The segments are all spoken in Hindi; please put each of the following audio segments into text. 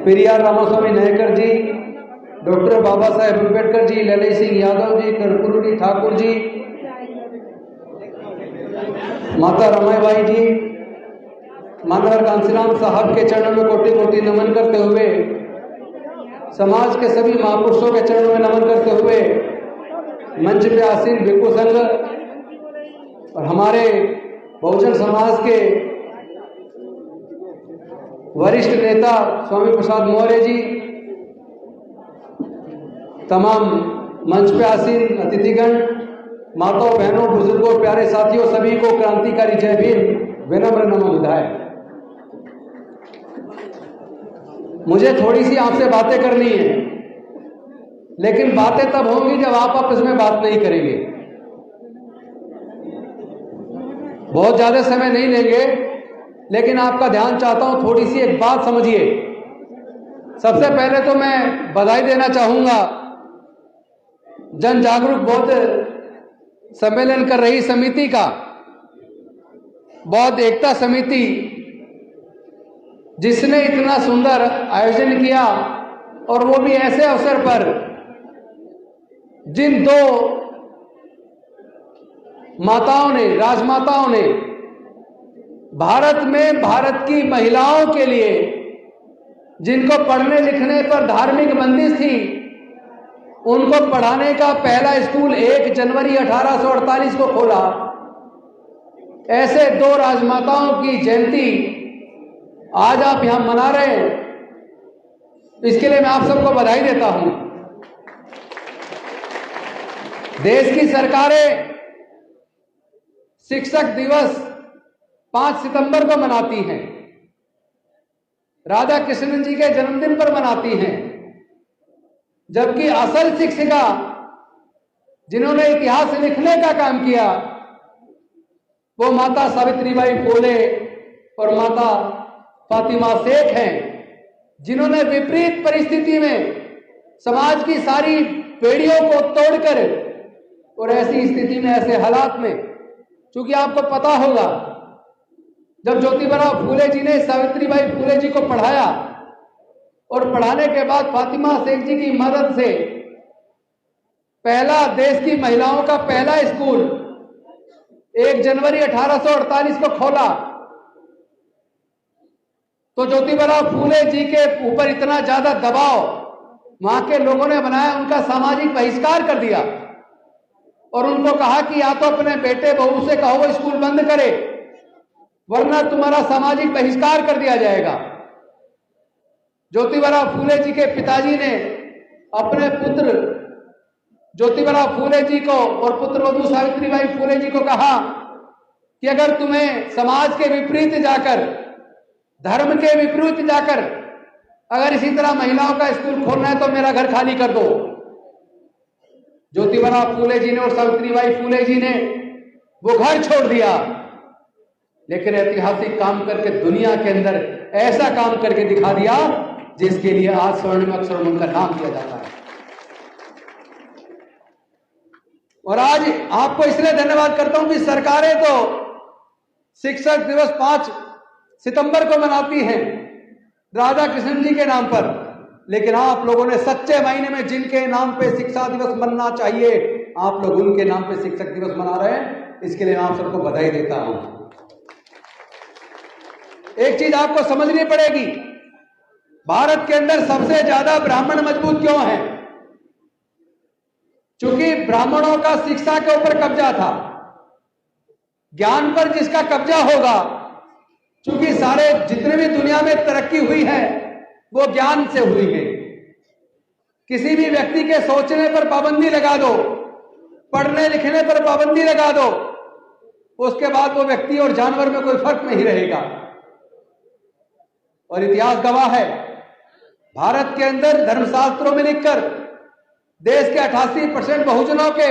पेरियार रामास्वामी नायकर जी, डॉक्टर बाबा साहेब अम्बेडकर जी, ललित सिंह यादव जी, कर्पूरी ठाकुर जी, माता रमाबाई जी, मानवर कांसीराम साहब के चरणों में कोटि कोटि नमन करते हुए, समाज के सभी महापुरुषों के चरणों में नमन करते हुए, मंच पे आसीन भिक्षु संघ और हमारे बहुजन समाज के वरिष्ठ नेता स्वामी प्रसाद मौर्य जी, तमाम मंच पे आसीन अतिथिगण, माताओं, बहनों, बुजुर्गों, प्यारे साथियों, सभी को क्रांतिकारी जय भीम, विनम्र नमो बुधाय। मुझे थोड़ी सी आपसे बातें करनी है, लेकिन बातें तब होंगी जब आप आपस में बात नहीं करेंगे। बहुत ज्यादा समय नहीं लेंगे, लेकिन आपका ध्यान चाहता हूं, थोड़ी सी एक बात समझिए। सबसे पहले तो मैं बधाई देना चाहूंगा जन जागरूक बौद्ध सम्मेलन कर रही समिति का, बौद्ध एकता समिति, जिसने इतना सुंदर आयोजन किया, और वो भी ऐसे अवसर पर जिन दो माताओं ने, राजमाताओं ने भारत में भारत की महिलाओं के लिए, जिनको पढ़ने लिखने पर धार्मिक बंदिश थी, उनको पढ़ाने का पहला स्कूल 1 जनवरी 1848 को खोला। ऐसे दो राजमाताओं की जयंती आज आप यहां मना रहे हैं, इसके लिए मैं आप सबको बधाई देता हूं। देश की सरकारें शिक्षक दिवस 5 सितंबर को मनाती हैं, राधा कृष्णन जी के जन्मदिन पर मनाती हैं, जबकि असल शिक्षिका जिन्होंने इतिहास लिखने का काम किया वो माता सावित्रीबाई फुले और माता फातिमा शेख हैं, जिन्होंने विपरीत परिस्थिति में समाज की सारी बेड़ियों को तोड़कर, और ऐसी स्थिति में, ऐसे हालात में, क्योंकि आपको पता होगा जब ज्योतिबराव फूले जी ने सावित्रीबाई फुले जी को पढ़ाया, और पढ़ाने के बाद फातिमा शेख जी की मदद से पहला, देश की महिलाओं का पहला स्कूल 1 जनवरी 1848 को खोला, तो ज्योतिबराव फूले जी के ऊपर इतना ज्यादा दबाव वहां के लोगों ने बनाया, उनका सामाजिक बहिष्कार कर दिया, और उनको कहा कि या तो अपने बेटे बहू से कहो वो स्कूल बंद करे, वरना तुम्हारा सामाजिक बहिष्कार कर दिया जाएगा। ज्योतिबराव फूले जी के पिताजी ने अपने पुत्र ज्योतिबराव फूले जी को और पुत्रवधू सावित्रीबाई फुले जी को कहा कि अगर तुम्हें समाज के विपरीत जाकर, धर्म के विपरीत जाकर अगर इसी तरह महिलाओं का स्कूल खोलना है तो मेरा घर खाली कर दो। ज्योतिबराव फुले जी ने और सावित्रीबाई फुले जी ने वो घर छोड़ दिया, लेकिन ऐतिहासिक काम करके दुनिया के अंदर ऐसा काम करके दिखा दिया जिसके लिए आज स्वर्णिम अक्षरों में उनका नाम किया जाता है। और आज आपको इसलिए धन्यवाद करता हूं कि सरकारें तो शिक्षक दिवस 5 सितंबर को मनाती हैं राधा कृष्णन जी के नाम पर, लेकिन आप लोगों ने सच्चे मायने में जिनके नाम पे शिक्षा दिवस मनना चाहिए, आप लोग उनके नाम पे शिक्षक दिवस मना रहे हैं। इसके लिए मैं आप सबको बधाई देता हूं। एक चीज आपको समझनी पड़ेगी, भारत के अंदर सबसे ज्यादा ब्राह्मण मजबूत क्यों है? क्योंकि ब्राह्मणों का शिक्षा के ऊपर कब्जा था। ज्ञान पर जिसका कब्जा होगा, क्योंकि सारे जितने भी दुनिया में तरक्की हुई है वो ज्ञान से हुई है। किसी भी व्यक्ति के सोचने पर पाबंदी लगा दो, पढ़ने लिखने पर पाबंदी लगा दो, उसके बाद वो व्यक्ति और जानवर में कोई फर्क नहीं रहेगा। और इतिहास गवाह है, भारत के अंदर धर्मशास्त्रों में लिखकर देश के 88% बहुजनों के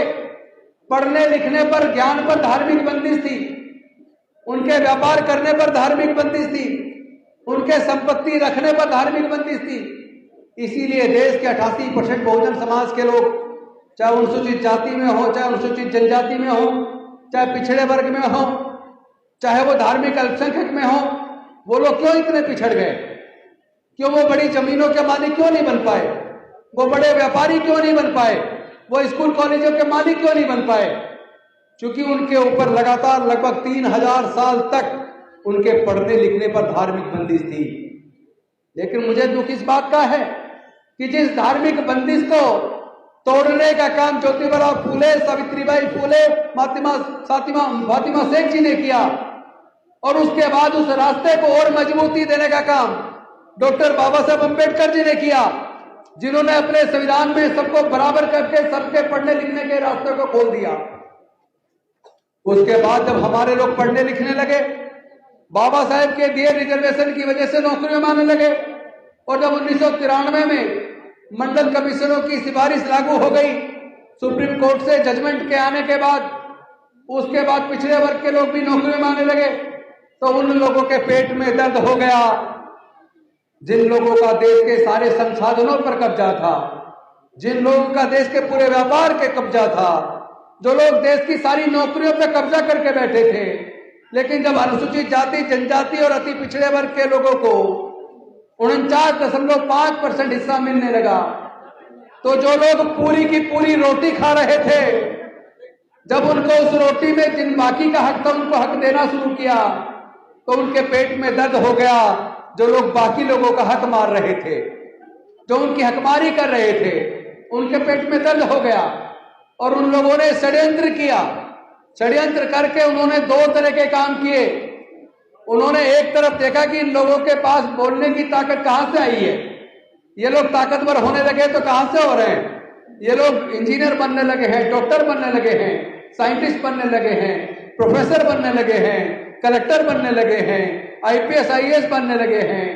पढ़ने लिखने पर, ज्ञान पर धार्मिक बंदिश थी, उनके व्यापार करने पर धार्मिक बंदिश थी, उनके संपत्ति रखने पर धार्मिक बंदिश थी। इसीलिए देश के 88% बहुजन समाज के लोग, चाहे अनुसूचित जाति में हो, चाहे अनुसूचित जनजाति में हो, चाहे पिछड़े वर्ग में हो, चाहे वो धार्मिक अल्पसंख्यक में हो, वो लोग क्यों इतने पिछड़ गए? क्यों वो बड़ी जमीनों के मालिक क्यों नहीं बन पाए? वो बड़े व्यापारी क्यों नहीं बन पाए? वो स्कूल कॉलेजों के मालिक क्यों नहीं बन पाए? क्योंकि उनके ऊपर लगातार लगभग 3000 साल तक उनके पढ़ने लिखने पर धार्मिक बंदिश थी। लेकिन मुझे दुख इस बात का है कि जिस धार्मिक बंदिश को तोड़ने का काम ज्योतिबा फूले, सावित्रीबाई फूले, फातिमा शेख जी ने किया, और उसके बाद उस रास्ते को और मजबूती देने का काम डॉक्टर बाबा साहब अम्बेडकर जी ने किया, जिन्होंने अपने संविधान में सबको बराबर करके सबके पढ़ने लिखने के रास्ते को खोल दिया। उसके बाद जब हमारे लोग पढ़ने लिखने लगे, बाबा साहेब के दिए रिजर्वेशन की वजह से नौकरियां मांगने लगे, और जब 1993 में मंडल कमिश्नरों की सिफारिश लागू हो गई सुप्रीम कोर्ट से जजमेंट के आने के बाद, उसके बाद पिछड़े वर्ग के लोग भी नौकरी मांगने लगे, तो उन लोगों के पेट में दर्द हो गया जिन लोगों का देश के सारे संसाधनों पर कब्जा था, जिन लोगों का देश के पूरे व्यापार के कब्जा था, जो लोग देश की सारी नौकरियों पर कब्जा करके बैठे थे। लेकिन जब अनुसूचित जाति, जनजाति और अति पिछड़े वर्ग के लोगों को 49.5% हिस्सा मिलने लगा, तो जो लोग पूरी की पूरी रोटी खा रहे थे, जब उनको उस रोटी में जिन बाकी का हक था उनको हक देना शुरू किया, तो उनके पेट में दर्द हो गया। जो लोग बाकी लोगों का हक मार रहे थे, जो उनकी हकमारी कर रहे थे, उनके पेट में दर्द हो गया, और उन लोगों ने षड्यंत्र किया। षड्यंत्र करके उन्होंने दो तरह के काम किए। उन्होंने एक तरफ देखा कि इन लोगों के पास बोलने की ताकत कहां से आई है, ये लोग ताकतवर होने लगे तो कहां से हो रहे हैं, ये लोग इंजीनियर बनने लगे हैं, डॉक्टर बनने लगे हैं, साइंटिस्ट बनने लगे हैं, प्रोफेसर बनने लगे हैं, कलेक्टर बनने लगे हैं, IPS IAS बनने लगे हैं,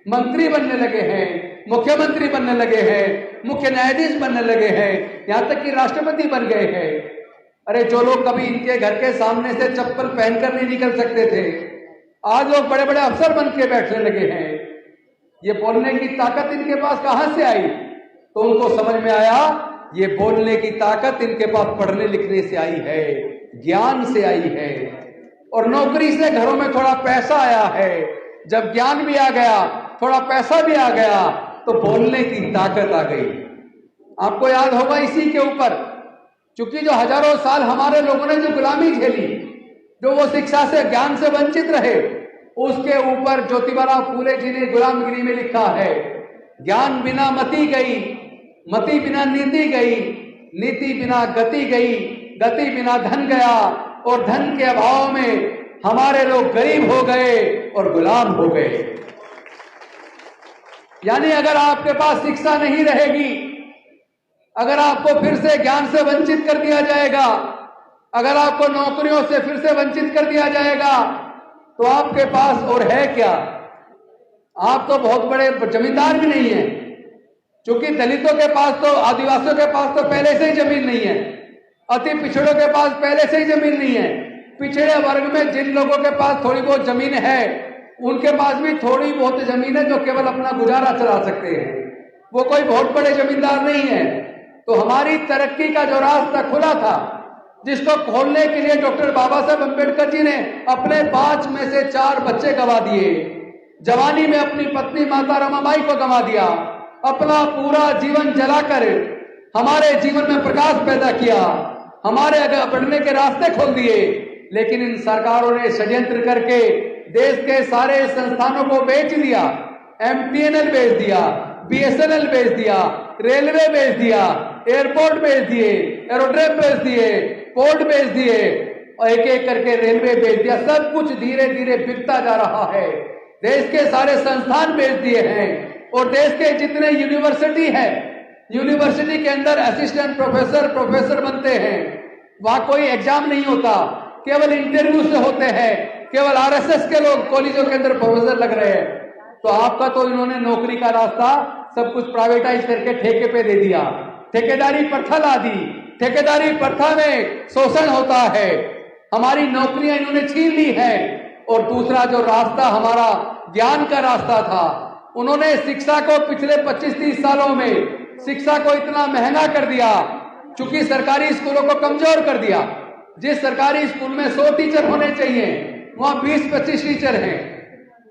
मंत्री बनने लगे हैं, मुख्यमंत्री बनने लगे हैं, मुख्य न्यायाधीश बनने लगे हैं, यहां तक कि राष्ट्रपति बन गए हैं। अरे जो लोग कभी इनके घर के सामने से चप्पल पहनकर नहीं निकल सकते थे, आज लोग बड़े बड़े अफसर बन के बैठने लगे हैं। ये बोलने की ताकत इनके पास कहां से आई? तो उनको समझ में आया ये बोलने की ताकत इनके पास पढ़ने लिखने से आई है, ज्ञान से आई है, और नौकरी से घरों में थोड़ा पैसा आया है। जब ज्ञान भी आ गया, थोड़ा पैसा भी आ गया, तो बोलने की ताकत आ गई। आपको याद होगा इसी के ऊपर, क्योंकि जो हजारों साल हमारे लोगों ने जो गुलामी झेली, जो वो शिक्षा से, ज्ञान से वंचित रहे, उसके ऊपर ज्योतिबा फूले जी ने गुलामगिरी में लिखा है, ज्ञान बिना मति गई, मति बिना नीति गई, नीति बिना गति गई, गति बिना धन गया, और धन के अभाव में हमारे लोग गरीब हो गए और गुलाम हो गए। यानी अगर आपके पास शिक्षा नहीं रहेगी, अगर आपको फिर से ज्ञान से वंचित कर दिया जाएगा, अगर आपको नौकरियों से फिर से वंचित कर दिया जाएगा, तो आपके पास और है क्या? आप तो बहुत बड़े जमींदार भी नहीं हैं, क्योंकि दलितों के पास तो, आदिवासियों के पास तो पहले से ही जमीन नहीं है, अति पिछड़ों के पास पहले से ही जमीन नहीं है। पिछड़े वर्ग में जिन लोगों के पास थोड़ी बहुत जमीन है, उनके पास भी थोड़ी बहुत जमीन है जो केवल अपना गुजारा चला सकते हैं, वो कोई बहुत बड़े जमींदार नहीं है। तो हमारी तरक्की का जो रास्ता खुला था, जिसको खोलने के लिए डॉक्टर बाबा साहब अम्बेडकर जी ने अपने 5 में से 4 बच्चे गंवा दिए, जवानी में अपनी पत्नी माता रमाबाई को गंवा दिया, अपना पूरा जीवन जलाकर हमारे जीवन में प्रकाश पैदा किया, हमारे आगे बढ़ने के रास्ते खोल दिए। लेकिन इन सरकारों ने षड्यंत्र करके देश के सारे संस्थानों को बेच दिया, MTNL बेच दिया, BSNL बेच दिया, रेलवे बेच दिया, एयरपोर्ट बेच दिए, एरोड्रोम बेच दिए, पोर्ट बेच दिए, और एक एक करके रेलवे बेच दिया। सब कुछ धीरे धीरे बिकता जा रहा है। देश के सारे संस्थान बेच दिए हैं, और देश के जितने यूनिवर्सिटी है, यूनिवर्सिटी के अंदर असिस्टेंट प्रोफेसर, प्रोफेसर बनते हैं, वहां कोई एग्जाम नहीं होता, केवल इंटरव्यू से होते हैं, केवल RSS के लोग कॉलेजों के अंदर प्रोफेसर लग रहे हैं। तो आपका तो इन्होंने नौकरी का रास्ता सब कुछ प्राइवेटाइज करके ठेके पे दे दिया, ठेकेदारी प्रथा ला दी। ठेकेदारी प्रथा में शोषण होता है, हमारी नौकरियां इन्होंने छीन ली है। और दूसरा जो रास्ता हमारा ज्ञान का रास्ता था, उन्होंने शिक्षा को पिछले 25-30 सालों में शिक्षा को इतना महंगा कर दिया, चूंकि सरकारी स्कूलों को कमजोर कर दिया। जिस सरकारी स्कूल में 100 टीचर होने चाहिए, वहां 20-25 टीचर हैं।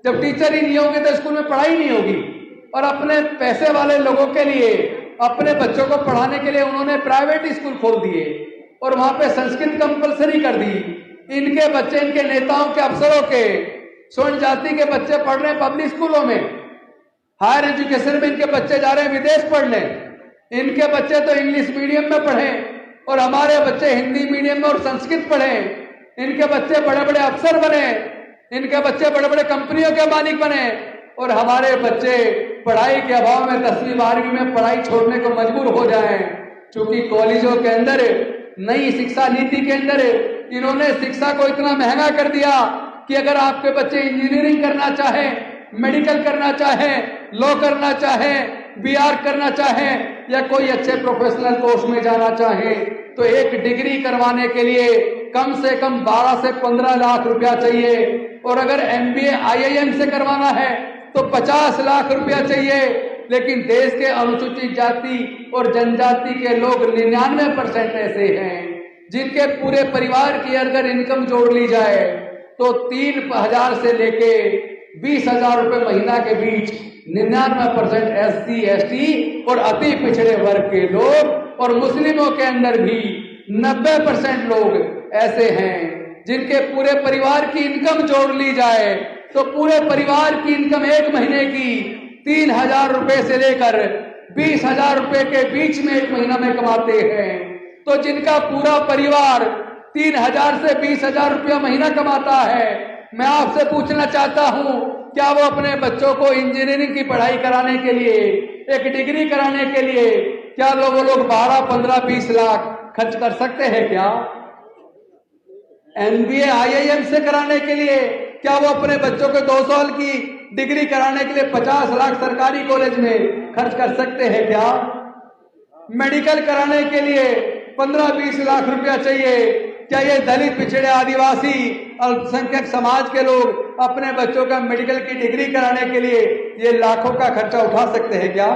जब टीचर ही नहीं होंगे तो स्कूल में पढ़ाई नहीं होगी। और अपने पैसे वाले लोगों के लिए, अपने बच्चों को पढ़ाने के लिए उन्होंने प्राइवेट स्कूल खोल दिए और वहां पे संस्कृत कंपलसरी कर दी। इनके बच्चे, इनके नेताओं के, अफसरों के, स्वर्ण जाति के बच्चे पढ़ रहे हैं पब्लिक स्कूलों में। हायर एजुकेशन में इनके बच्चे जा रहे हैं विदेश पढ़ने। इनके बच्चे तो इंग्लिश मीडियम में पढ़े और हमारे बच्चे हिंदी मीडियम में और संस्कृत पढ़े। इनके बच्चे बड़े बड़े अफसर बने, इनके बच्चे बड़े बड़े कंपनियों के मालिक बने और हमारे बच्चे पढ़ाई के अभाव में 10वीं 12वीं में पढ़ाई छोड़ने को मजबूर हो जाएं। क्योंकि कॉलेजों के अंदर, नई शिक्षा नीति के अंदर इन्होंने शिक्षा को इतना महंगा कर दिया कि अगर आपके बच्चे इंजीनियरिंग करना चाहे, मेडिकल करना चाहे, लॉ करना चाहे, बीआर करना चाहे या कोई अच्छे प्रोफेशनल कोर्स में जाना चाहे तो एक डिग्री करवाने के लिए कम से कम 12 से 15 लाख रुपया चाहिए और अगर एमबीए आईआईएम से करवाना है तो 50 लाख रुपया चाहिए। लेकिन देश के अनुसूचित जाति और जनजाति के लोग 99% ऐसे हैं जिनके पूरे परिवार की अगर इनकम जोड़ ली जाए तो 3,000 से लेके 20,000 रुपए महीना के बीच 99% SC ST और अति पिछड़े वर्ग के लोग और मुस्लिमों के अंदर भी 90% लोग ऐसे हैं जिनके पूरे परिवार की इनकम जोड़ ली जाए तो पूरे परिवार की इनकम एक महीने की 3,000 रुपए से लेकर 20,000 रुपए के बीच में एक महीना में कमाते हैं। तो जिनका पूरा परिवार 3,000 से 20,000 रुपया महीना कमाता है, मैं आपसे पूछना चाहता हूं, क्या वो अपने बच्चों को इंजीनियरिंग की पढ़ाई कराने के लिए, एक डिग्री कराने के लिए क्या वो लोग 12, 15, 20 लाख खर्च कर सकते हैं? क्या एमबीए आईआईएम से कराने के लिए क्या वो अपने बच्चों को 2 साल की डिग्री कराने के लिए 50 लाख सरकारी कॉलेज में खर्च कर सकते हैं? क्या मेडिकल कराने के लिए 15-20 लाख रुपया चाहिए? क्या ये दलित, पिछड़े, आदिवासी, अल्पसंख्यक समाज के लोग अपने बच्चों का मेडिकल की डिग्री कराने के लिए ये लाखों का खर्चा उठा सकते हैं? क्या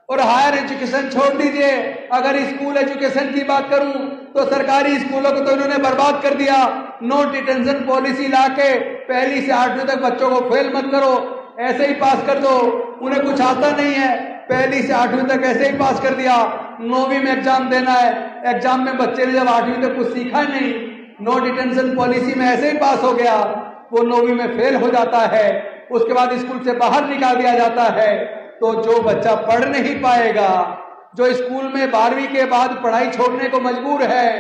और हायर एजुकेशन छोड़ दीजिए, अगर स्कूल एजुकेशन की बात करूं तो सरकारी स्कूलों को तो इन्होंने बर्बाद कर दिया। नो डिटेंशन पॉलिसी लाके 1ली से 8वीं तक बच्चों को फेल मत करो, ऐसे ही पास कर दो। उन्हें कुछ आता नहीं है, 1ली से 8वीं तक ऐसे ही पास कर दिया। 9वीं में एग्जाम देना है, एग्जाम में बच्चे ने जब 8वीं तक कुछ सीखा नहीं, नो डिटेंशन पॉलिसी में ऐसे ही पास हो गया, वो 9वीं में फेल हो जाता है, उसके बाद स्कूल से बाहर निकाल दिया जाता है। तो जो बच्चा पढ़ नहीं पाएगा, जो स्कूल में 12वीं के बाद पढ़ाई छोड़ने को मजबूर है,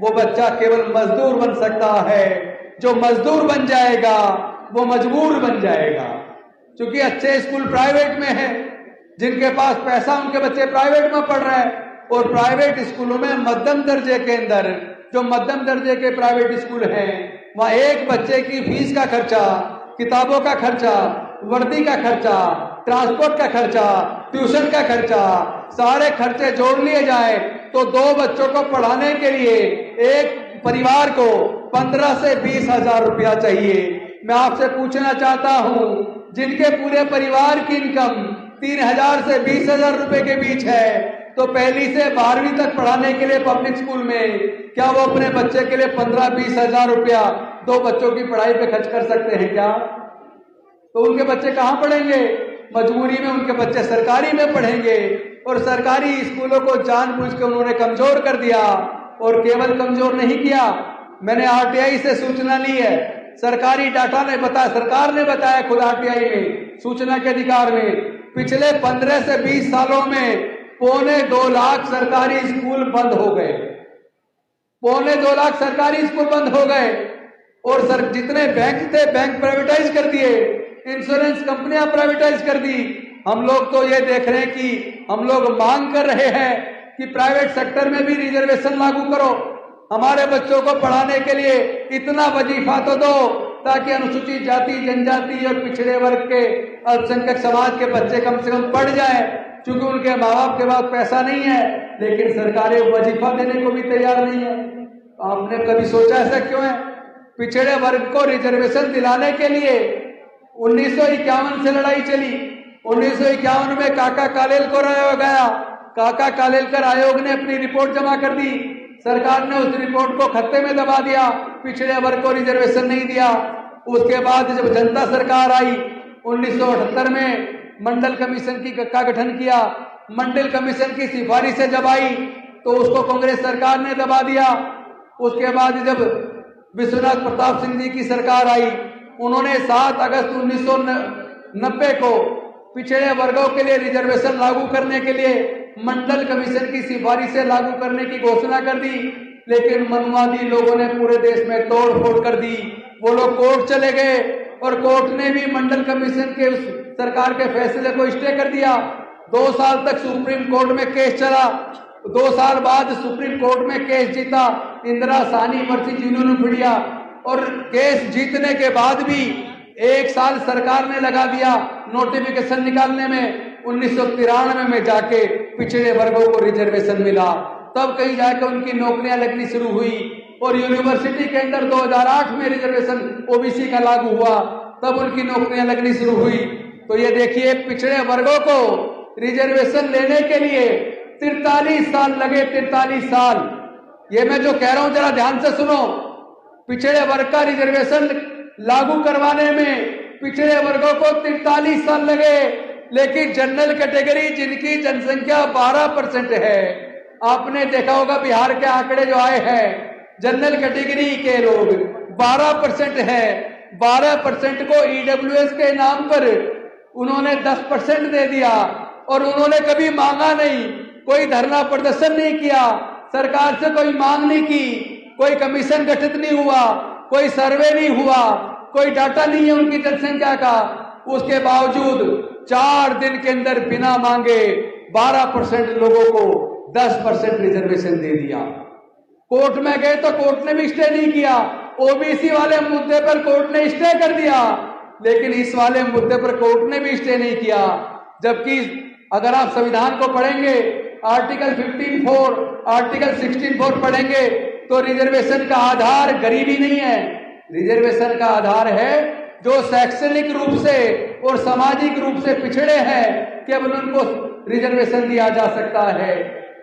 वो बच्चा केवल मजदूर बन सकता है। जो मजदूर बन जाएगा वो मजबूर बन जाएगा। क्योंकि अच्छे स्कूल प्राइवेट में है, जिनके पास पैसा उनके बच्चे प्राइवेट में पढ़ रहे हैं और प्राइवेट स्कूलों में मध्यम दर्जे के अंदर, जो मध्यम दर्जे के प्राइवेट स्कूल हैं, वहां एक बच्चे की फीस का खर्चा, किताबों का खर्चा, वर्दी का खर्चा, ट्रांसपोर्ट का खर्चा, ट्यूशन का खर्चा, सारे खर्चे जोड़ लिए जाए तो 2 बच्चों को पढ़ाने के लिए एक परिवार को 15 से 20,000 रुपया चाहिए। मैं आपसे पूछना चाहता हूं, जिनके पूरे परिवार की इनकम 3,000 से 20,000 रुपए के बीच है, तो 1ली से 12वीं तक पढ़ाने के लिए पब्लिक स्कूल में क्या वो अपने बच्चे के लिए 15-20 हजार रुपया 2 बच्चों की पढ़ाई पे खर्च कर सकते हैं? क्या तो उनके बच्चे कहाँ पढ़ेंगे? मजबूरी में उनके बच्चे सरकारी में पढ़ेंगे और सरकारी स्कूलों को जानबूझ के उन्होंने कमजोर कर दिया। और केवल कमजोर नहीं किया, मैंने आरटीआई से सूचना ली है, सरकारी डाटा ने बताया, सरकार ने बताया खुद आरटीआई में, सूचना के अधिकार में, पिछले 15 से 20 सालों में 2.25 लाख सरकारी स्कूल बंद हो गए। 2.25 लाख सरकारी स्कूल बंद हो गए और सर जितने बैंक थे बैंक प्राइवेटाइज कर दिए, इंश्योरेंस कंपनियां प्राइवेटाइज कर दी। हम लोग तो ये देख रहे हैं कि हम लोग मांग कर रहे हैं कि प्राइवेट सेक्टर में भी रिजर्वेशन लागू करो, हमारे बच्चों को पढ़ाने के लिए इतना वजीफा तो दो ताकि अनुसूचित जाति, जनजाति और पिछड़े वर्ग के, अल्पसंख्यक समाज के बच्चे कम से कम पढ़ जाएं। क्योंकि उनके माँ बाप के पास पैसा नहीं है, लेकिन सरकारें वजीफा देने को भी तैयार नहीं है। आपने कभी सोचा ऐसा क्यों है? पिछड़े वर्ग को रिजर्वेशन दिलाने के लिए 1951 से लड़ाई चली। 1951 में काका कालेलकर आयोग गया, काका कालेलकर आयोग ने अपनी रिपोर्ट जमा कर दी, सरकार ने उस रिपोर्ट को खत्ते में दबा दिया, पिछड़े वर्ग को रिजर्वेशन नहीं दिया। उसके बाद जब जनता सरकार आई 1978 में, मंडल कमीशन का गठन किया। मंडल कमीशन की सिफारिशें जब आई तो उसको कांग्रेस सरकार ने दबा दिया। उसके बाद जब विश्वनाथ प्रताप सिंह जी की सरकार आई, उन्होंने 7 अगस्त 1990 को पिछड़े वर्गों के लिए रिजर्वेशन लागू करने के लिए मंडल कमीशन की सिफारिशें लागू करने की घोषणा कर दी। लेकिन मनवादी लोगों ने पूरे देश में तोड़ फोड़ कर दी। वो लोग कोर्ट चले गए और कोर्ट ने भी मंडल कमीशन के उस सरकार के फैसले को स्टे कर दिया। 2 साल तक सुप्रीम कोर्ट में केस चला। 2 साल बाद सुप्रीम कोर्ट में केस जीता इंदिरा साहनी मर्सी यूनियन और केस जीतने के बाद भी 1 साल सरकार ने लगा दिया नोटिफिकेशन निकालने में। 1993 में जाके पिछड़े वर्गों को रिजर्वेशन मिला, तब कहीं जाकर उनकी नौकरियां लगनी शुरू हुई। और यूनिवर्सिटी के अंदर 2008 में रिजर्वेशन ओबीसी का लागू हुआ, तब उनकी नौकरियां लगनी शुरू हुई। तो ये देखिए, पिछड़े वर्गों को रिजर्वेशन लेने के लिए 43 साल लगे। 43 साल। ये मैं जो कह रहा हूं जरा ध्यान से सुनो। पिछड़े वर्ग का रिजर्वेशन लागू करवाने में पिछड़े वर्गों को 43 साल लगे। लेकिन जनरल कैटेगरी जिनकी जनसंख्या 12% है, आपने देखा होगा बिहार के आंकड़े जो आए हैं, जनरल कैटेगरी के लोग 12% है। 12% को ईडब्ल्यूएस के नाम पर उन्होंने 10% दे दिया और उन्होंने कभी मांगा नहीं, कोई धरना प्रदर्शन नहीं किया, सरकार से कोई मांग नहीं की, कोई कमीशन गठित नहीं हुआ, कोई सर्वे नहीं हुआ, कोई डाटा नहीं है उनकी जनसंख्या का। उसके बावजूद 4 दिन के अंदर बिना मांगे 12% लोगों को 10% रिजर्वेशन दे दिया। कोर्ट में गए तो कोर्ट ने भी स्टे नहीं किया। ओबीसी वाले मुद्दे पर कोर्ट ने स्टे कर दिया, लेकिन इस वाले मुद्दे पर कोर्ट ने भी स्टे नहीं किया। जबकि अगर आप संविधान को पढ़ेंगे, आर्टिकल 15(4), आर्टिकल 16(4) पढ़ेंगे तो रिजर्वेशन का आधार गरीबी नहीं है। रिजर्वेशन का आधार है जो शैक्षणिक रूप से और सामाजिक रूप से पिछड़े हैं, केवल उनको रिजर्वेशन दिया जा सकता है।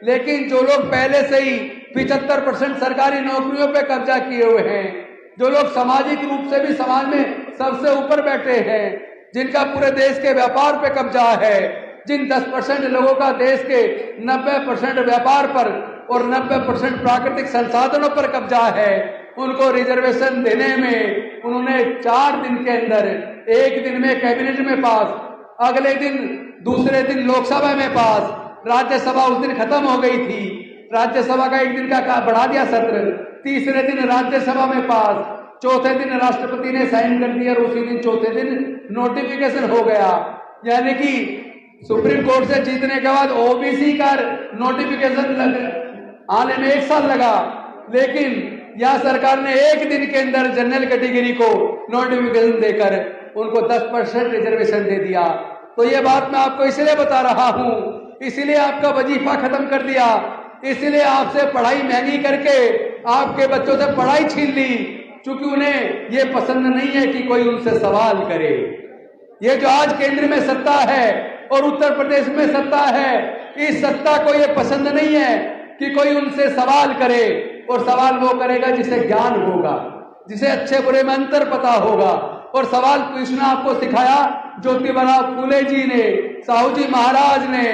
लेकिन जो लोग पहले से ही 75% सरकारी नौकरियों पे कब्जा किए हुए हैं, जो लोग सामाजिक रूप से भी समाज में सबसे ऊपर बैठे हैं, जिनका पूरे देश के व्यापार पे कब्जा है, जिन 10% लोगों का देश के 90% व्यापार पर और 90% प्राकृतिक संसाधनों पर कब्जा है, उनको रिजर्वेशन देने में उन्होंने 4 दिन के अंदर, 1 दिन में कैबिनेट में पास, अगले दिन दूसरे दिन लोकसभा में पास, राज्यसभा उस दिन खत्म हो गई थी, राज्यसभा का 1 दिन का बढ़ा दिया सत्र, तीसरे दिन राज्यसभा में पास, चौथे दिन राष्ट्रपति ने साइन कर दिया और उसी दिन चौथे दिन नोटिफिकेशन हो गया। यानी कि सुप्रीम कोर्ट से जीतने के बाद ओबीसी का नोटिफिकेशन आने में 1 साल लगा, लेकिन यह सरकार ने 1 दिन के अंदर जनरल कैटेगरी को नोटिफिकेशन देकर उनको 10% रिजर्वेशन दे दिया। तो ये बात मैं आपको इसलिए बता रहा हूं, इसलिए आपका वजीफा खत्म कर दिया, इसलिए आपसे पढ़ाई महंगी करके आपके बच्चों से पढ़ाई छीन ली, क्योंकि उन्हें ये पसंद नहीं है कि कोई उनसे सवाल करे। ये जो आज केंद्र में सत्ता है और उत्तर प्रदेश में सत्ता है, इस सत्ता को ये पसंद नहीं है कि कोई उनसे सवाल करे, और सवाल वो करेगा जिसे ज्ञान होगा, जिसे अच्छे बुरे में अंतर पता होगा। और सवाल पूछना आपको सिखाया ज्योतिबा फूले जी ने, साहू जी महाराज ने,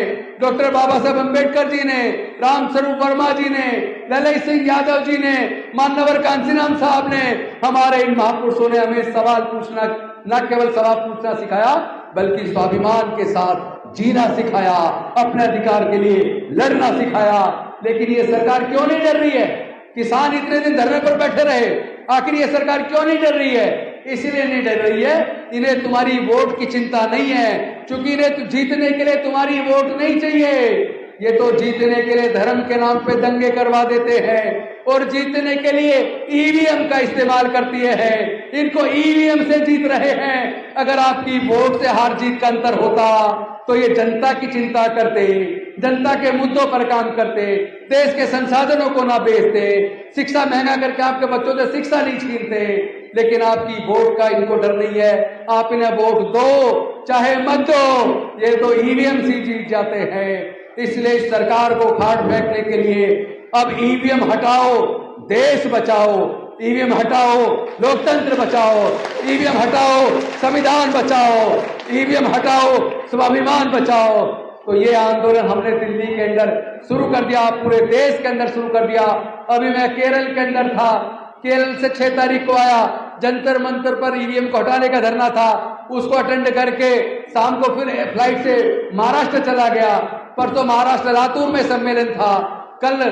डॉक्टर बाबा साहब अम्बेडकर जी ने, रामस्वरूप वर्मा जी ने, ललित सिंह यादव जी ने, मान्यवर कांशीराम साहब ने, हमारे इन महापुरुषों ने हमें सवाल पूछना, न केवल सवाल पूछना सिखाया, बल्कि स्वाभिमान के साथ जीना सिखाया, अपने अधिकार के लिए लड़ना सिखाया। लेकिन ये सरकार क्यों नहीं डर रही है? किसान इतने दिन धरने पर बैठे रहे, आखिर ये सरकार क्यों नहीं डर रही है? इसलिए नहीं डर रही है, इन्हें तुम्हारी वोट की चिंता नहीं है, क्योंकि इन्हें जीतने के लिए तुम्हारी वोट नहीं चाहिए। ये तो जीतने के लिए धर्म के नाम पे दंगे करवा देते हैं और जीतने के लिए ईवीएम का इस्तेमाल करती है। इनको ईवीएम से जीत रहे हैं। अगर आपकी वोट से हार जीत का अंतर होता तो ये जनता की चिंता करते, जनता के मुद्दों पर काम करते, देश के संसाधनों को ना बेचते, शिक्षा महंगा करके आपके बच्चों से शिक्षा नहीं छीनते। लेकिन आपकी वोट का इनको डर नहीं है। आप इन्हें वोट दो चाहे मत दो, ये तो ईवीएम से जीत जाते हैं। इसलिए इस सरकार को खाट फेंकने के लिए अब ईवीएम हटाओ, देश बचाओ, ईवीएम हटाओ, लोकतंत्र बचाओ, ईवीएम हटाओ, संविधान बचाओ, ईवीएम हटाओ, स्वाभिमान बचाओ। तो ये आंदोलन हमने दिल्ली के अंदर शुरू कर दिया, पूरे देश के अंदर शुरू कर दिया। अभी मैं केरल के अंदर था, केरल से 6 तारीख को आया, जंतर मंतर पर ईवीएम को हटाने का धरना था, उसको अटेंड करके शाम को फिर फ्लाइट से महाराष्ट्र चला गया। परसों महाराष्ट्र लातूर में सम्मेलन था, कल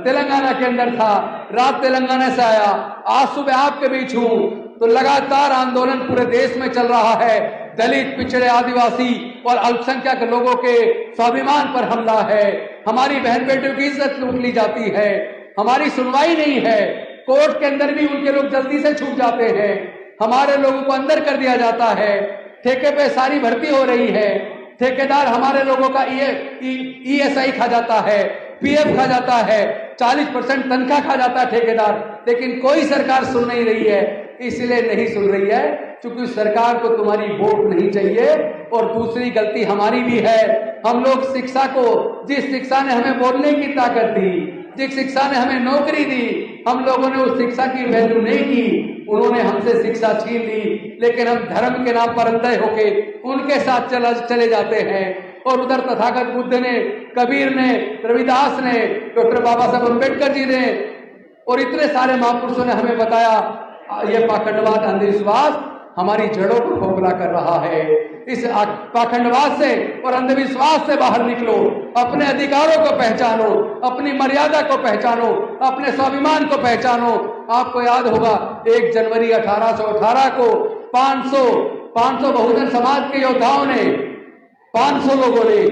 तेलंगाना के अंदर था, रात तेलंगाना से आया, आज सुबह आपके बीच हूं। तो लगातार आंदोलन पूरे देश में चल रहा है। दलित, पिछड़े, आदिवासी और अल्पसंख्यक लोगों के स्वाभिमान पर हमला है। हमारी बहन बेटियों की इज्जत लूट ली जाती है, हमारी सुनवाई नहीं है, कोर्ट के अंदर भी उनके लोग जल्दी से छूट जाते हैं, हमारे लोगों को अंदर कर दिया जाता है, ठेके पे सारी भर्ती हो रही है, ठेकेदार हमारे लोगों का ईएसआई खा जाता है, पीएफ खा जाता है, 40% तनख्वाह खा जाता है ठेकेदार। लेकिन कोई सरकार सुन नहीं रही है। इसलिए नहीं सुन रही है क्योंकि सरकार को तुम्हारी वोट नहीं चाहिए। और दूसरी गलती हमारी भी है, हम लोग शिक्षा को, जिस शिक्षा ने हमें बोलने की ताकत दी, जिस शिक्षा ने हमें नौकरी दी, हम लोगों ने उस शिक्षा की वैल्यू नहीं की। उन्होंने हमसे शिक्षा छीन ली, लेकिन हम धर्म के नाम पर अंधे होके उनके साथ चले जाते हैं। और उधर तथागत बुद्ध ने, कबीर ने, रविदास ने, डॉक्टर बाबा साहब अम्बेडकर जी ने और इतने सारे महापुरुषों ने हमें बताया ये पाखंडवाद, अंधविश्वास हमारी जड़ों को खोखला कर रहा है। इस पाखंडवाद से और अंधविश्वास से बाहर निकलो, अपने अधिकारों को पहचानो, अपनी मर्यादा को पहचानो, अपने स्वाभिमान को पहचानो। आपको याद होगा 1 जनवरी 1818 को 500 बहुजन समाज के योद्धाओं ने, 500 लोगों ने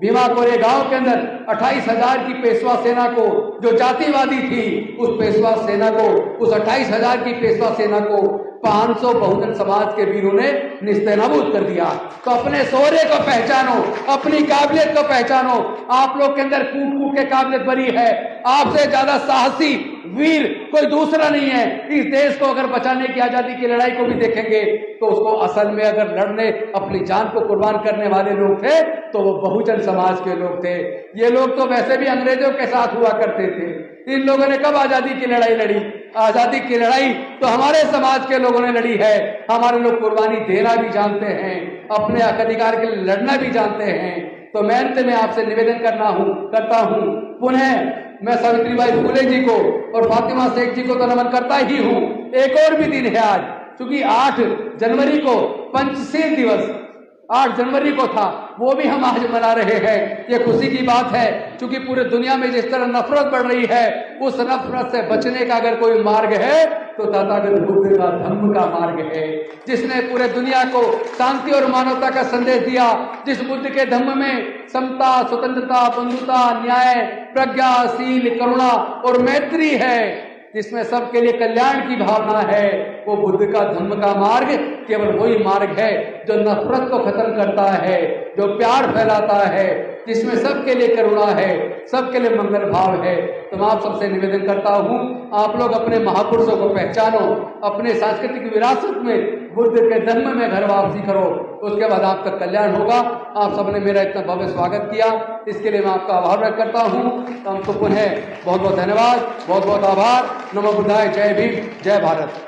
भीमा कोरे गांव के अंदर 28,000 की पेशवा सेना को, जो जातिवादी थी, उस पेशवा सेना को, उस 28,000 की पेशवा सेना को 500 बहुजन समाज के वीरों ने निस्तेनाबूद कर दिया। तो अपने शौर्य को पहचानो, अपनी काबिलियत को पहचानो। आप लोग के अंदर कूट के काबिलियत भरी है, आपसे ज्यादा साहसी वीर कोई दूसरा नहीं है। इस देश को अगर बचाने की, आजादी की लड़ाई को भी देखेंगे तो उसको असल में अगर लड़ने, अपनी जान को कुर्बान करने वाले लोग थे तो वो बहुजन समाज के लोग थे। ये लोग तो वैसे भी अंग्रेजों के साथ हुआ करते थे। इन लोगों ने कब आजादी की लड़ाई लड़ी? आजादी की लड़ाई तो हमारे समाज के लोगों ने लड़ी है। हमारे लोग कुर्बानी देना भी जानते हैं, अपने हक अधिकार के लिए लड़ना भी जानते हैं। तो मैं अंत में आपसे निवेदन करता हूं, पुनः मैं सावित्रीबाई फुले जी को और फातिमा शेख जी को तो नमन करता ही हूं। एक और भी दिन है आज, क्योंकि 8 जनवरी को पंचशील दिवस 8 जनवरी को था, वो भी हम आज मना रहे हैं। ये खुशी की बात है, क्योंकि पूरे दुनिया में जिस तरह नफरत बढ़ रही है, उस नफरत से बचने का अगर कोई मार्ग है तो तथागत बुद्ध का धम्म का मार्ग है, जिसने पूरे दुनिया को शांति और मानवता का संदेश दिया। जिस बुद्ध के धम्म में समता, स्वतंत्रता, बंधुता, न्याय, प्रज्ञा, शील, करुणा और मैत्री है, जिसमें सबके लिए कल्याण की भावना है, वो बुद्ध का धम्म का मार्ग केवल वही मार्ग है जो नफरत को खत्म करता है, जो प्यार फैलाता है, जिसमें सबके लिए करुणा है, सबके लिए मंगल भाव है। तो मैं आप सबसे निवेदन करता हूं, आप लोग अपने महापुरुषों को पहचानो, अपने सांस्कृतिक विरासत में बुद्ध के धम्म में घर वापसी करो, उसके बाद आपका कल्याण होगा। आप सबने मेरा इतना भव्य स्वागत किया, इसके लिए मैं आपका आभार व्यक्त करता हूं। तो हमको पुनः बहुत बहुत धन्यवाद, बहुत बहुत आभार। नमो बुद्धाय, जय भीम, जय भारत।